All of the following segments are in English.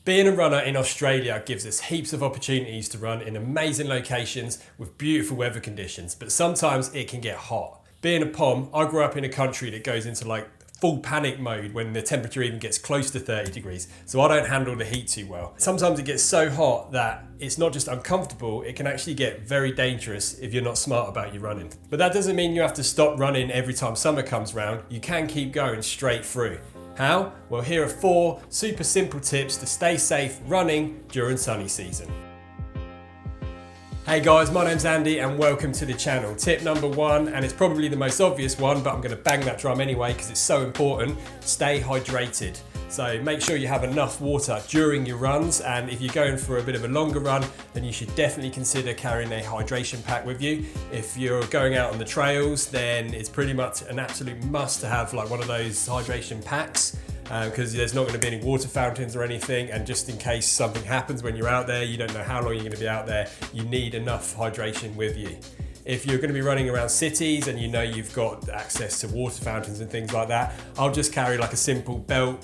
Being a runner in Australia gives us heaps of opportunities to run in amazing locations with beautiful weather conditions, but sometimes it can get hot. Being a POM, I grew up in a country that goes into like full panic mode when the temperature even gets close to 30 degrees, so I don't handle the heat too well. Sometimes it gets so hot that it's not just uncomfortable, it can actually get very dangerous if you're not smart about your running. But that doesn't mean you have to stop running every time summer comes round. You can keep going straight through. How? Well, here are 4 super simple tips to stay safe running during sunny season. Hey guys, my name's Andy and welcome to the channel. Tip number 1, and it's probably the most obvious one, but I'm going to bang that drum anyway because it's so important: stay hydrated. So make sure you have enough water during your runs, and if you're going for a bit of a longer run, then you should definitely consider carrying a hydration pack with you. If you're going out on the trails, then it's pretty much an absolute must to have like one of those hydration packs, because there's not going to be any water fountains or anything, and just in case something happens when you're out there, you don't know how long you're going to be out there, you need enough hydration with you. If you're going to be running around cities and you know you've got access to water fountains and things like that, I'll just carry like a simple belt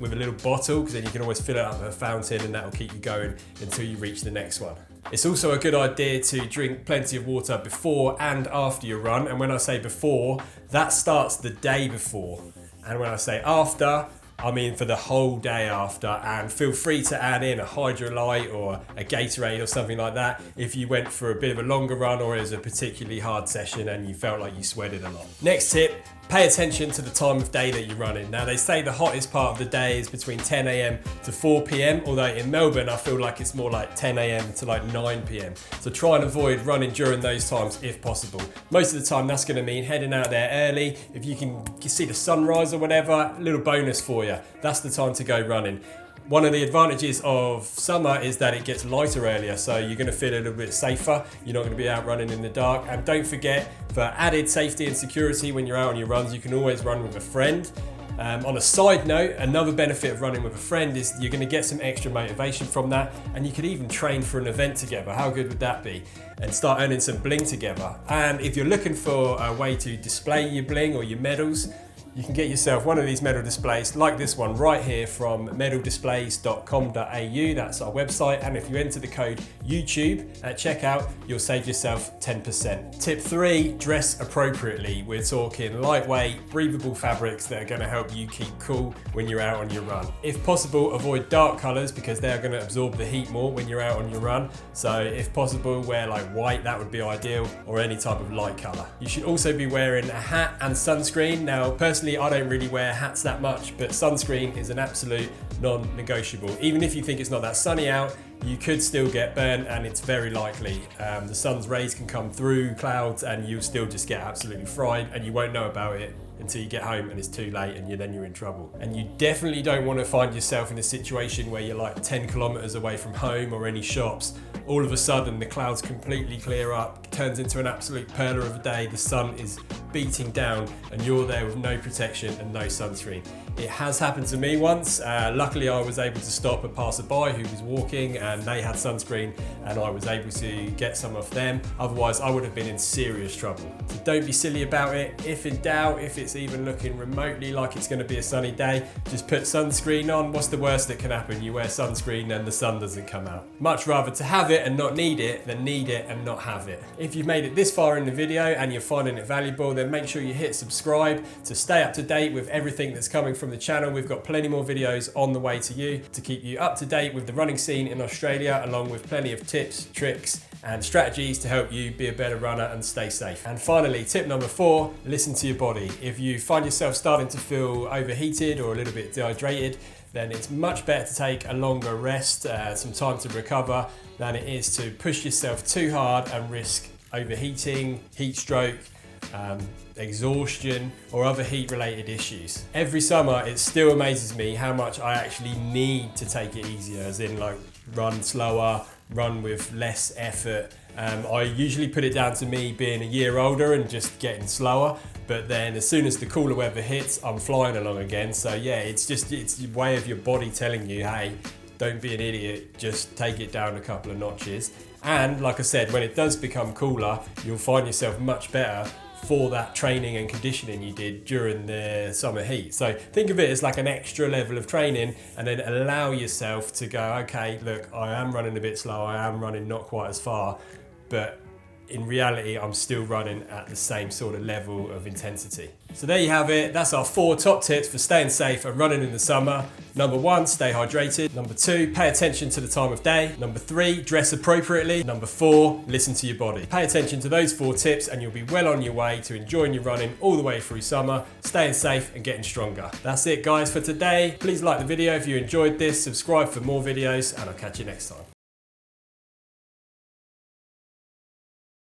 with a little bottle, because then you can always fill it up at a fountain and that'll keep you going until you reach the next one. It's also a good idea to drink plenty of water before and after your run, and when I say before, that starts the day before. And when I say after, I mean for the whole day after, and feel free to add in a Hydrolyte or a Gatorade or something like that if you went for a bit of a longer run or it was a particularly hard session and you felt like you sweated a lot. Next tip, pay attention to the time of day that you're running. Now they say the hottest part of the day is between 10 AM to 4 PM, although in Melbourne I feel like it's more like 10 AM to like 9 PM. So try and avoid running during those times if possible. Most of the time that's going to mean heading out there early. If you can see the sunrise or whatever, a little bonus for you. That's the time to go running. One of the advantages of summer is that it gets lighter earlier, so you're going to feel a little bit safer. You're not going to be out running in the dark. And don't forget, for added safety and security when you're out on your runs, you can always run with a friend. On a side note, another benefit of running with a friend is you're going to get some extra motivation from that, and you could even train for an event together. How good would that be? And start earning some bling together. And if you're looking for a way to display your bling or your medals, you can get yourself one of these medal displays like this one right here from MedalDisplays.com.au. That's our website, and if you enter the code YouTube at checkout, you'll save yourself 10%. Tip 3, dress appropriately. We're talking lightweight, breathable fabrics that are going to help you keep cool when you're out on your run. If possible, avoid dark colours because they are going to absorb the heat more when you're out on your run. So if possible, wear like white, that would be ideal, or any type of light colour. You should also be wearing a hat and sunscreen. Now personally, I don't really wear hats that much, but sunscreen is an absolute non-negotiable. Even if you think it's not that sunny out, you could still get burnt, and it's very likely. The sun's rays can come through clouds and you'll still just get absolutely fried, and you won't know about it until you get home and it's too late, and then you're in trouble. And you definitely don't want to find yourself in a situation where you're like 10 kilometers away from home or any shops. All of a sudden the clouds completely clear up, turns into an absolute perler of a day, the sun is beating down and you're there with no protection and no sunscreen. It has happened to me once. Luckily I was able to stop a passerby who was walking and they had sunscreen, and I was able to get some off them. Otherwise I would have been in serious trouble. So don't be silly about it. If in doubt, if it's even looking remotely like it's going to be a sunny day, just put sunscreen on. What's the worst that can happen? You wear sunscreen and the sun doesn't come out. Much rather to have it and not need it than need it and not have it. If you've made it this far in the video and you're finding it valuable, then make sure you hit subscribe to stay up to date with everything that's coming from the channel. We've got plenty more videos on the way to you to keep you up to date with the running scene in Australia, along with plenty of tips, tricks and strategies to help you be a better runner and stay safe. And finally, tip number 4, listen to your body. If you find yourself starting to feel overheated or a little bit dehydrated, then it's much better to take a longer rest, some time to recover, than it is to push yourself too hard and risk overheating, heat stroke, exhaustion or other heat related issues. Every summer it still amazes me how much I actually need to take it easier, as in like run slower, run with less effort. I usually put it down to me being a year older and just getting slower, but then as soon as the cooler weather hits, I'm flying along again. So yeah, it's the way of your body telling you, hey, don't be an idiot, just take it down a couple of notches. And like I said, when it does become cooler, you'll find yourself much better for that training and conditioning you did during the summer heat. So think of it as like an extra level of training, and then allow yourself to go, okay, look, I am running a bit slow, I am running not quite as far, but in reality, I'm still running at the same sort of level of intensity. So there you have it. That's our 4 top tips for staying safe and running in the summer. Number 1, stay hydrated. Number 2, pay attention to the time of day. Number 3, dress appropriately. Number 4, listen to your body. Pay attention to those 4 tips and you'll be well on your way to enjoying your running all the way through summer, staying safe and getting stronger. That's it guys for today. Please like the video if you enjoyed this, subscribe for more videos, and I'll catch you next time.